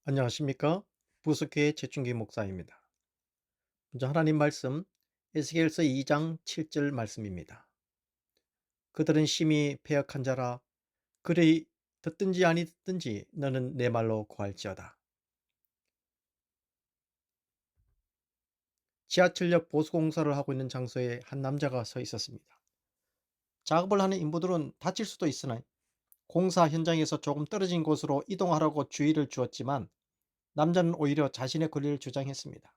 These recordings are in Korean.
안녕하십니까? 부속교회 최충기 목사입니다. 먼저 하나님 말씀 에스겔서 2장 7절 말씀입니다. 그들은 심히 패역한 자라. 그리 듣든지 아니 듣든지 너는 내 말로 구할지어다. 지하철역 보수공사를 하고 있는 장소에 한 남자가 서 있었습니다. 작업을 하는 인부들은 다칠 수도 있으나 공사 현장에서 조금 떨어진 곳으로 이동하라고 주의를 주었지만 남자는 오히려 자신의 권리를 주장했습니다.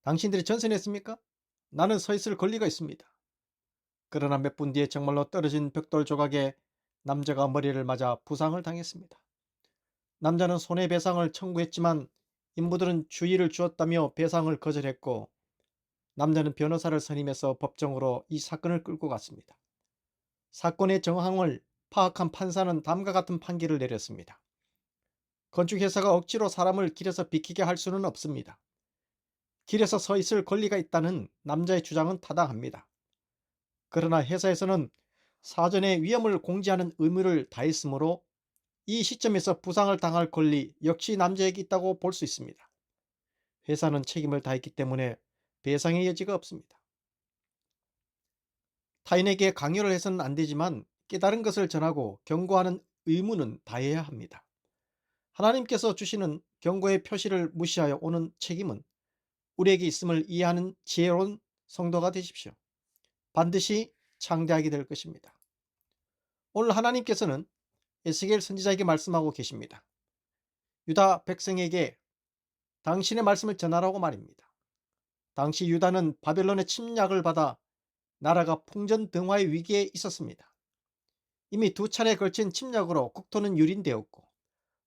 당신들이 전선했습니까? 나는 서 있을 권리가 있습니다. 그러나 몇 분 뒤에 정말로 떨어진 벽돌 조각에 남자가 머리를 맞아 부상을 당했습니다. 남자는 손해배상을 청구했지만 인부들은 주의를 주었다며 배상을 거절했고, 남자는 변호사를 선임해서 법정으로 이 사건을 끌고 갔습니다. 사건의 정황을 파악한 판사는 다음과 같은 판결을 내렸습니다. 건축회사가 억지로 사람을 길에서 비키게 할 수는 없습니다. 길에서 서 있을 권리가 있다는 남자의 주장은 타당합니다. 그러나 회사에서는 사전에 위험을 공지하는 의무를 다했으므로 이 시점에서 부상을 당할 권리 역시 남자에게 있다고 볼 수 있습니다. 회사는 책임을 다했기 때문에 배상의 여지가 없습니다. 타인에게 강요를 해서는 안 되지만 깨달은 것을 전하고 경고하는 의무는 다해야 합니다. 하나님께서 주시는 경고의 표시를 무시하여 오는 책임은 우리에게 있음을 이해하는 지혜로운 성도가 되십시오. 반드시 창대하게 될 것입니다. 오늘 하나님께서는 에스겔 선지자에게 말씀하고 계십니다. 유다 백성에게 당신의 말씀을 전하라고 말입니다. 당시 유다는 바벨론의 침략을 받아 나라가 풍전등화의 위기에 있었습니다. 이미 두 차례에 걸친 침략으로 국토는 유린되었고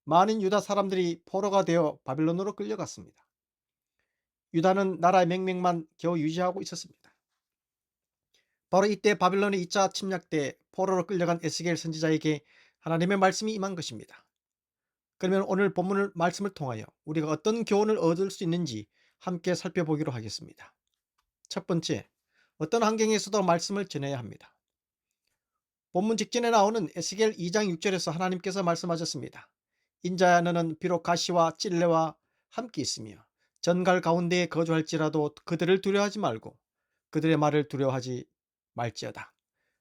많은 유다 사람들이 포로가 되어 바벨론으로 끌려갔습니다. 유다는 나라의 맹명만 겨우 유지하고 있었습니다. 바로 이때 바벨론의 2차 침략 때 포로로 끌려간 에스겔 선지자에게 하나님의 말씀이 임한 것입니다. 그러면 오늘 본문을 말씀을 통하여 우리가 어떤 교훈을 얻을 수 있는지 함께 살펴보기로 하겠습니다. 첫 번째, 어떤 환경에서도 말씀을 전해야 합니다. 본문 직전에 나오는 에스겔 2장 6절에서 하나님께서 말씀하셨습니다. 인자야, 너는 비록 가시와 찔레와 함께 있으며 전갈 가운데에 거주할지라도 그들을 두려워하지 말고 그들의 말을 두려워하지 말지어다.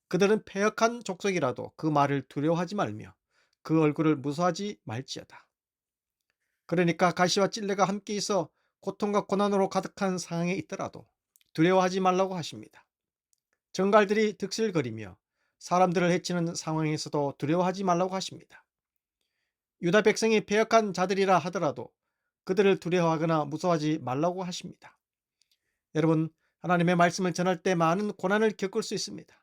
그들은 패역한 족속이라도 그 말을 두려워하지 말며 그 얼굴을 무서워하지 말지어다. 그러니까 가시와 찔레가 함께 있어 고통과 고난으로 가득한 상황에 있더라도 두려워하지 말라고 하십니다. 정갈들이 득실거리며 사람들을 해치는 상황에서도 두려워하지 말라고 하십니다. 유다 백성이 패역한 자들이라 하더라도 그들을 두려워하거나 무서워하지 말라고 하십니다. 여러분, 하나님의 말씀을 전할 때 많은 고난을 겪을 수 있습니다.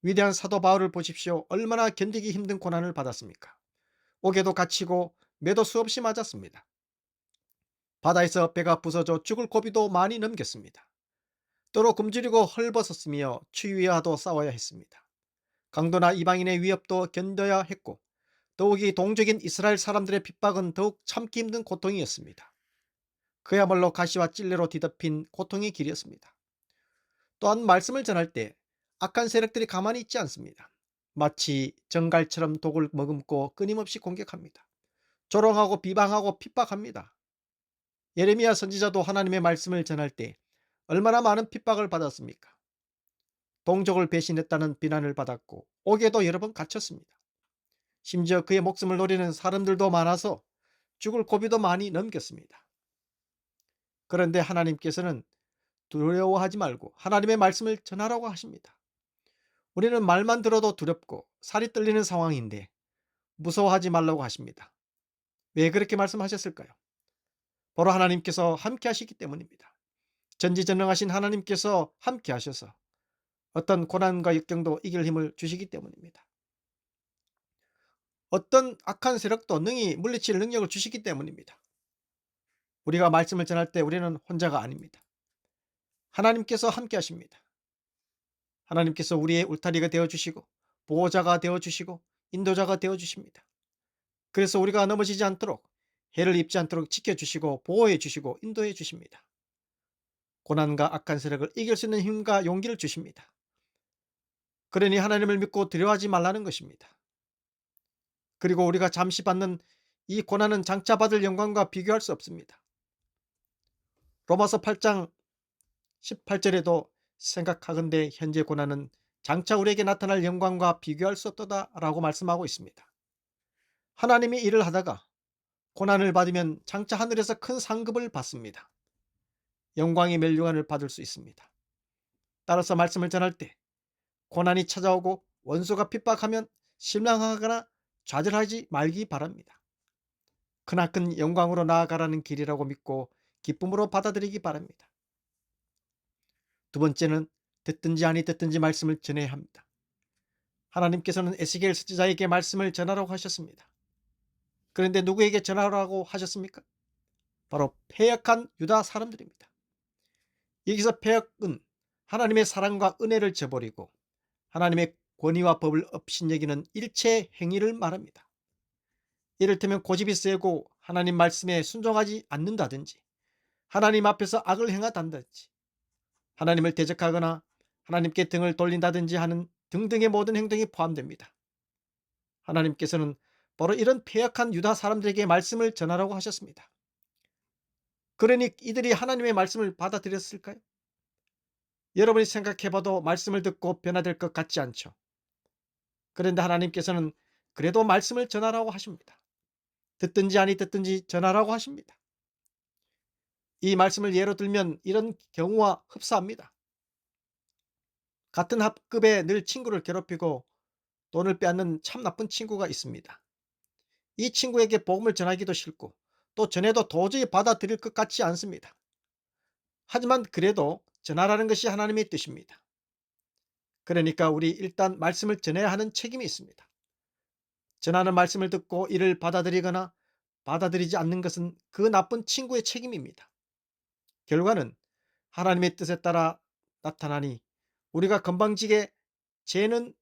위대한 사도 바울을 보십시오. 얼마나 견디기 힘든 고난을 받았습니까? 옥에도 갇히고 매도 수없이 맞았습니다. 바다에서 배가 부서져 죽을 고비도 많이 넘겼습니다. 또로 굶주리고 헐벗었으며 추위와도 싸워야 했습니다. 강도나 이방인의 위협도 견뎌야 했고 더욱이 동족인 이스라엘 사람들의 핍박은 더욱 참기 힘든 고통이었습니다. 그야말로 가시와 찔레로 뒤덮인 고통의 길이었습니다. 또한 말씀을 전할 때 악한 세력들이 가만히 있지 않습니다. 마치 정갈처럼 독을 머금고 끊임없이 공격합니다. 조롱하고 비방하고 핍박합니다. 예레미야 선지자도 하나님의 말씀을 전할 때 얼마나 많은 핍박을 받았습니까? 동족을 배신했다는 비난을 받았고 옥에도 여러 번 갇혔습니다. 심지어 그의 목숨을 노리는 사람들도 많아서 죽을 고비도 많이 넘겼습니다. 그런데 하나님께서는 두려워하지 말고 하나님의 말씀을 전하라고 하십니다. 우리는 말만 들어도 두렵고 살이 떨리는 상황인데 무서워하지 말라고 하십니다. 왜 그렇게 말씀하셨을까요? 바로 하나님께서 함께 하시기 때문입니다. 전지전능하신 하나님께서 함께 하셔서 어떤 고난과 역경도 이길 힘을 주시기 때문입니다. 어떤 악한 세력도 능히 물리칠 능력을 주시기 때문입니다. 우리가 말씀을 전할 때 우리는 혼자가 아닙니다. 하나님께서 함께 하십니다. 하나님께서 우리의 울타리가 되어주시고 보호자가 되어주시고 인도자가 되어주십니다. 그래서 우리가 넘어지지 않도록 해를 입지 않도록 지켜주시고 보호해 주시고 인도해 주십니다. 고난과 악한 세력을 이길 수 있는 힘과 용기를 주십니다. 그러니 하나님을 믿고 두려워하지 말라는 것입니다. 그리고 우리가 잠시 받는 이 고난은 장차 받을 영광과 비교할 수 없습니다. 로마서 8장 18절에도 생각하건대 현재 고난은 장차 우리에게 나타날 영광과 비교할 수 없다라고 말씀하고 있습니다. 하나님이 일을 하다가 고난을 받으면 장차 하늘에서 큰 상급을 받습니다. 영광의 멸류관을 받을 수 있습니다. 따라서 말씀을 전할 때 고난이 찾아오고 원수가 핍박하면 실망하거나 좌절하지 말기 바랍니다. 크나큰 영광으로 나아가라는 길이라고 믿고 기쁨으로 받아들이기 바랍니다. 두 번째는 듣든지 아니 듣든지 말씀을 전해야 합니다. 하나님께서는 에스겔 선지자에게 말씀을 전하라고 하셨습니다. 그런데 누구에게 전하라고 하셨습니까? 바로 패역한 유다 사람들입니다. 여기서 패역은 하나님의 사랑과 은혜를 저버리고 하나님의 권위와 법을 업신여기는 일체 행위를 말합니다. 이를테면 고집이 세고 하나님 말씀에 순종하지 않는다든지, 하나님 앞에서 악을 행하단든지, 하나님을 대적하거나 하나님께 등을 돌린다든지 하는 등등의 모든 행동이 포함됩니다. 하나님께서는 바로 이런 패역한 유다 사람들에게 말씀을 전하라고 하셨습니다. 그러니 이들이 하나님의 말씀을 받아들였을까요? 여러분이 생각해봐도 말씀을 듣고 변화될 것 같지 않죠? 그런데 하나님께서는 그래도 말씀을 전하라고 하십니다. 듣든지 아니 듣든지 전하라고 하십니다. 이 말씀을 예로 들면 이런 경우와 흡사합니다. 같은 학급에 늘 친구를 괴롭히고 돈을 빼앗는 참 나쁜 친구가 있습니다. 이 친구에게 복음을 전하기도 싫고 또 전해도 도저히 받아들일 것 같지 않습니다. 하지만 그래도 전하라는 것이 하나님의 뜻입니다. 그러니까 우리 일단 말씀을 전해야 하는 책임이 있습니다. 전하는 말씀을 듣고 이를 받아들이거나 받아들이지 않는 것은 그 나쁜 친구의 책임입니다. 결과는 하나님의 뜻에 따라 나타나니 우리가 건방지게 쟤는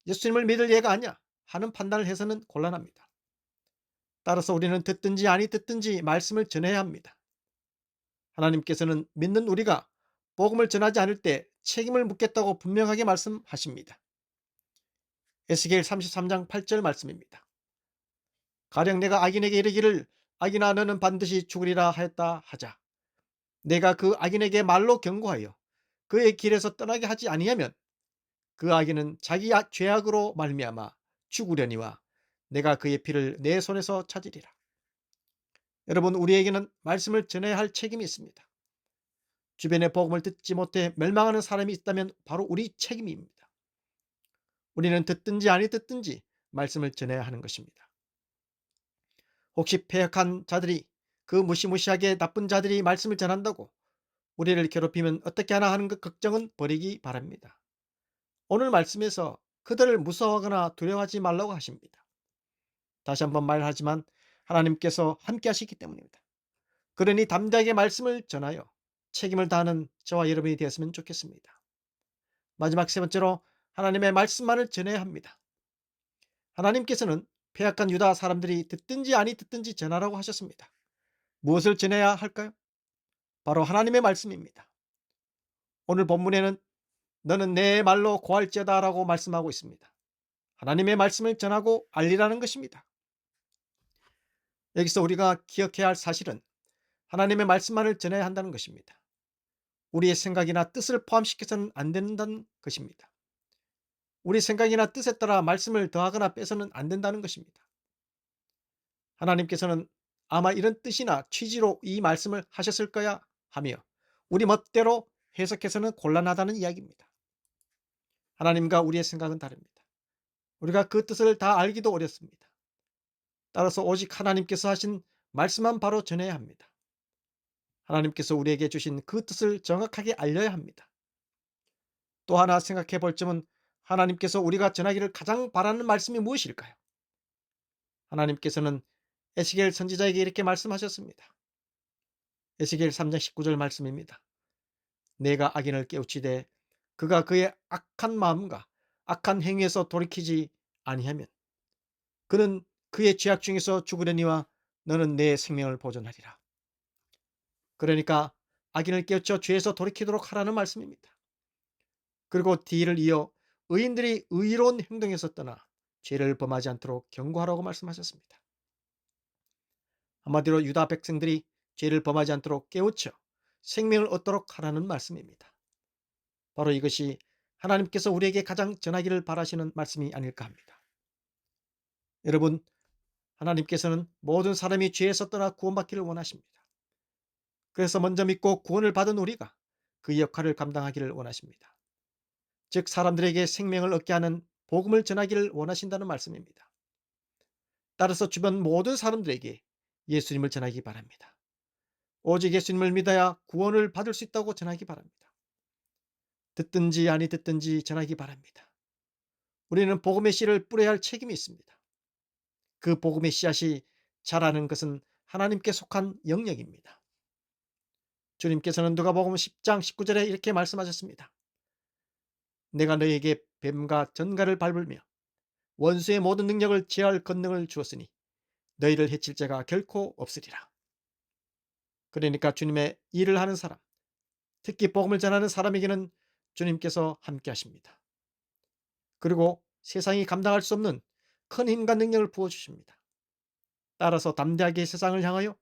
예수님을 믿을 예가 아니야 하는 판단을 해서는 곤란합니다. 따라서 우리는 듣든지 아니 듣든지 말씀을 전해야 합니다. 하나님께서는 믿는 우리가 복음을 전하지 않을 때 책임을 묻겠다고 분명하게 말씀하십니다. 에스겔 33장 8절 말씀입니다. 가령 내가 악인에게 이르기를 악인아 너는 반드시 죽으리라 하였다 하자. 내가 그 악인에게 말로 경고하여 그의 길에서 떠나게 하지 아니하면 그 악인은 자기 죄악으로 말미암아 죽으려니와 내가 그의 피를 내 손에서 찾으리라. 여러분, 우리에게는 말씀을 전해야 할 책임이 있습니다. 주변에 복음을 듣지 못해 멸망하는 사람이 있다면 바로 우리 책임입니다. 우리는 듣든지 아니 듣든지 말씀을 전해야 하는 것입니다. 혹시 패역한 자들이, 그 무시무시하게 나쁜 자들이 말씀을 전한다고 우리를 괴롭히면 어떻게 하나 하는 그 걱정은 버리기 바랍니다. 오늘 말씀에서 그들을 무서워하거나 두려워하지 말라고 하십니다. 다시 한번 말하지만 하나님께서 함께 하시기 때문입니다. 그러니 담대하게 말씀을 전하여 책임을 다하는 저와 여러분이 되었으면 좋겠습니다. 마지막 세 번째로 하나님의 말씀만을 전해야 합니다. 하나님께서는 패역한 유다 사람들이 듣든지 아니 듣든지 전하라고 하셨습니다. 무엇을 전해야 할까요? 바로 하나님의 말씀입니다. 오늘 본문에는 너는 내 말로 고할지어다 라고 말씀하고 있습니다. 하나님의 말씀을 전하고 알리라는 것입니다. 여기서 우리가 기억해야 할 사실은 하나님의 말씀만을 전해야 한다는 것입니다. 우리의 생각이나 뜻을 포함시켜서는 안 된다는 것입니다. 우리 생각이나 뜻에 따라 말씀을 더하거나 빼서는 안 된다는 것입니다. 하나님께서는 아마 이런 뜻이나 취지로 이 말씀을 하셨을 거야 하며 우리 멋대로 해석해서는 곤란하다는 이야기입니다. 하나님과 우리의 생각은 다릅니다. 우리가 그 뜻을 다 알기도 어렵습니다. 따라서 오직 하나님께서 하신 말씀만 바로 전해야 합니다. 하나님께서 우리에게 주신 그 뜻을 정확하게 알려야 합니다. 또 하나 생각해 볼 점은 하나님께서 우리가 전하기를 가장 바라는 말씀이 무엇일까요? 하나님께서는 에스겔 선지자에게 이렇게 말씀하셨습니다. 에스겔 3장 19절 말씀입니다. 내가 악인을 깨우치되 그가 그의 악한 마음과 악한 행위에서 돌이키지 아니하면 그는 그의 죄악 중에서 죽으려니와 너는 내 생명을 보존하리라. 그러니까 악인을 깨우쳐 죄에서 돌이키도록 하라는 말씀입니다. 그리고 뒤를 이어 의인들이 의로운 행동에서 떠나 죄를 범하지 않도록 경고하라고 말씀하셨습니다. 한마디로 유다 백성들이 죄를 범하지 않도록 깨우쳐 생명을 얻도록 하라는 말씀입니다. 바로 이것이 하나님께서 우리에게 가장 전하기를 바라시는 말씀이 아닐까 합니다. 여러분, 하나님께서는 모든 사람이 죄에서 떠나 구원받기를 원하십니다. 그래서 먼저 믿고 구원을 받은 우리가 그 역할을 감당하기를 원하십니다. 즉 사람들에게 생명을 얻게 하는 복음을 전하기를 원하신다는 말씀입니다. 따라서 주변 모든 사람들에게 예수님을 전하기 바랍니다. 오직 예수님을 믿어야 구원을 받을 수 있다고 전하기 바랍니다. 듣든지 아니 듣든지 전하기 바랍니다. 우리는 복음의 씨를 뿌려야 할 책임이 있습니다. 그 복음의 씨앗이 자라는 것은 하나님께 속한 영역입니다. 주님께서는 누가복음 10장 19절에 이렇게 말씀하셨습니다. 내가 너희에게 뱀과 전갈을 밟으며 원수의 모든 능력을 제할 권능을 주었으니 너희를 해칠 자가 결코 없으리라. 그러니까 주님의 일을 하는 사람, 특히 복음을 전하는 사람에게는 주님께서 함께 하십니다. 그리고 세상이 감당할 수 없는 큰 힘과 능력을 부어주십니다. 따라서 담대하게 세상을 향하여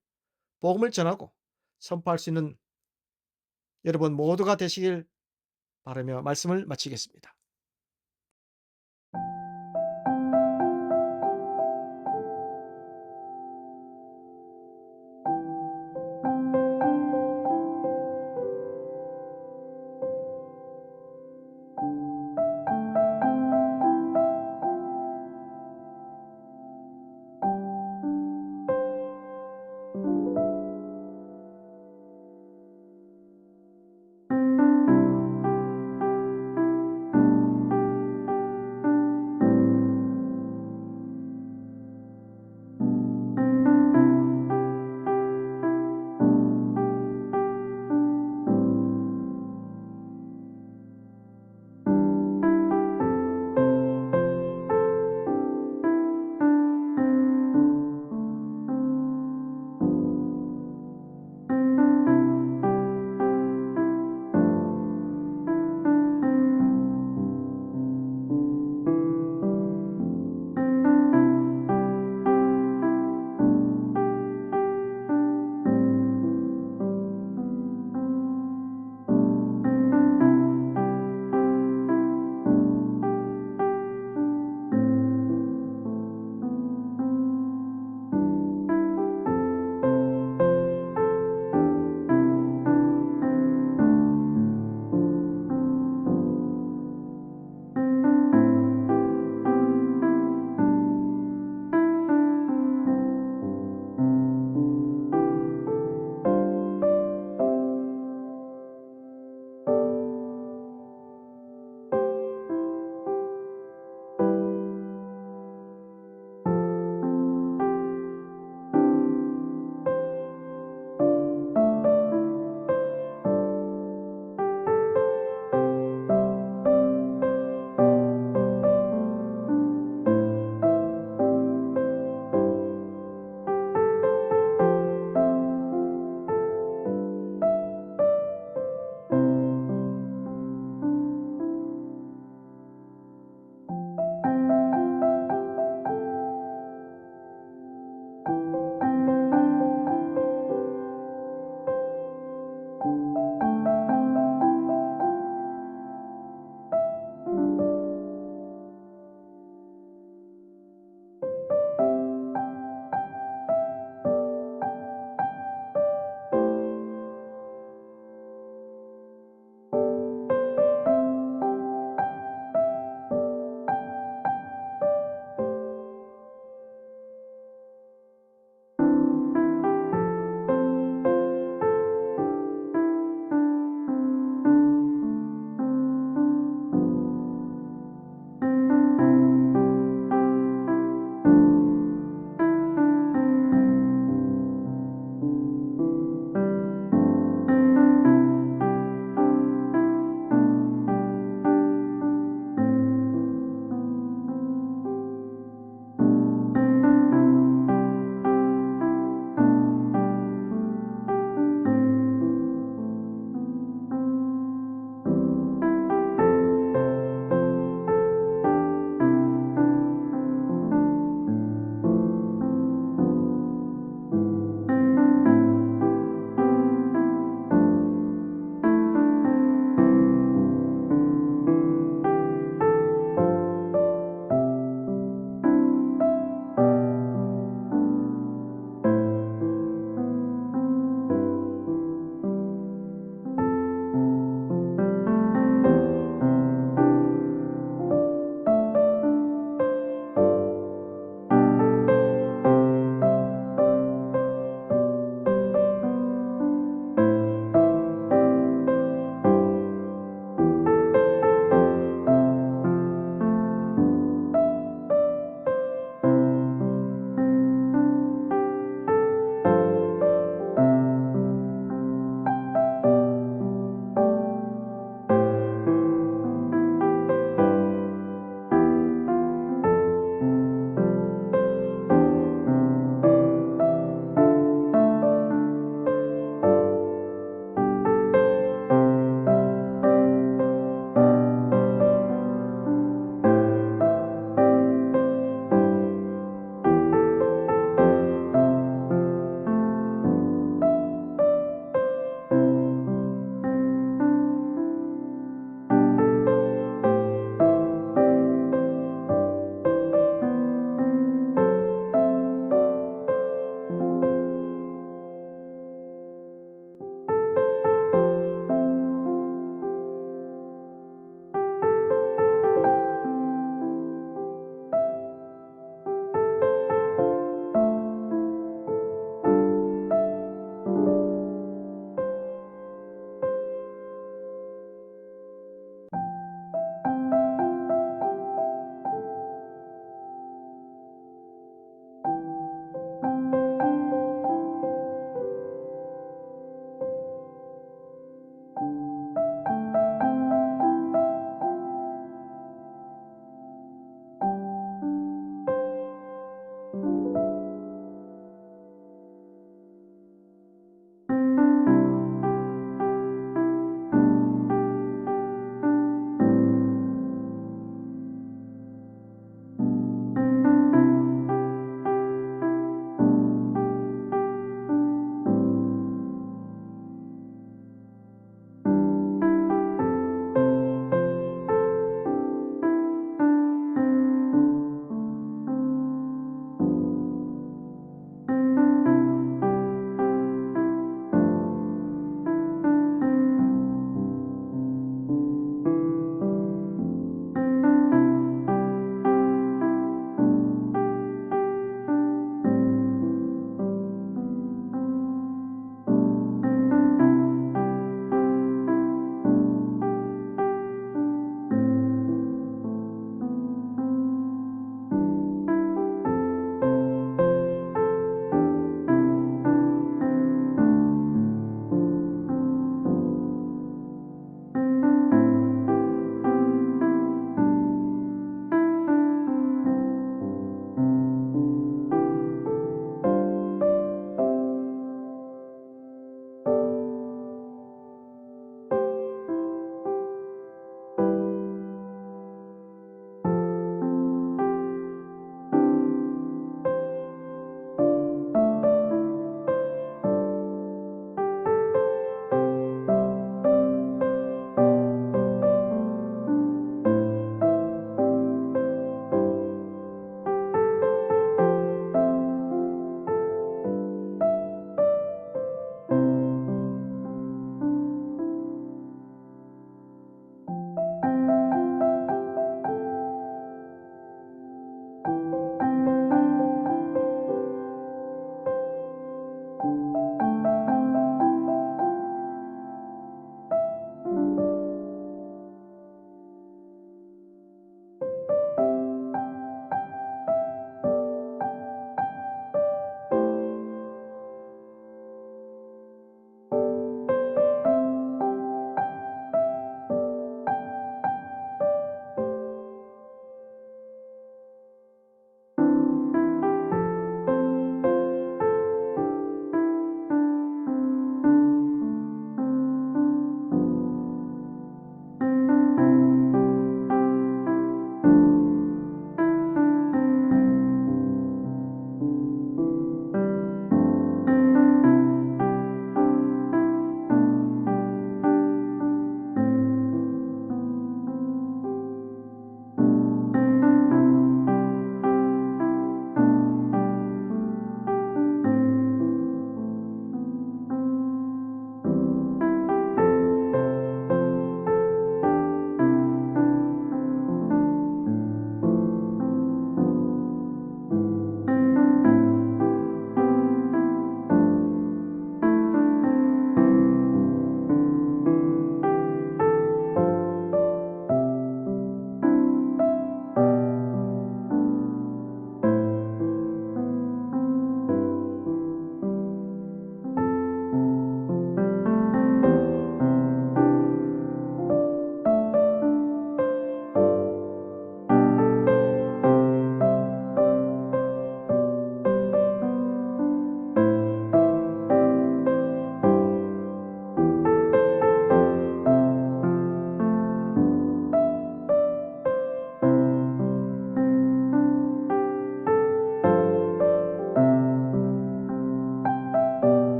복음을 전하고 선포할 수 있는 여러분 모두가 되시길 바라며 말씀을 마치겠습니다.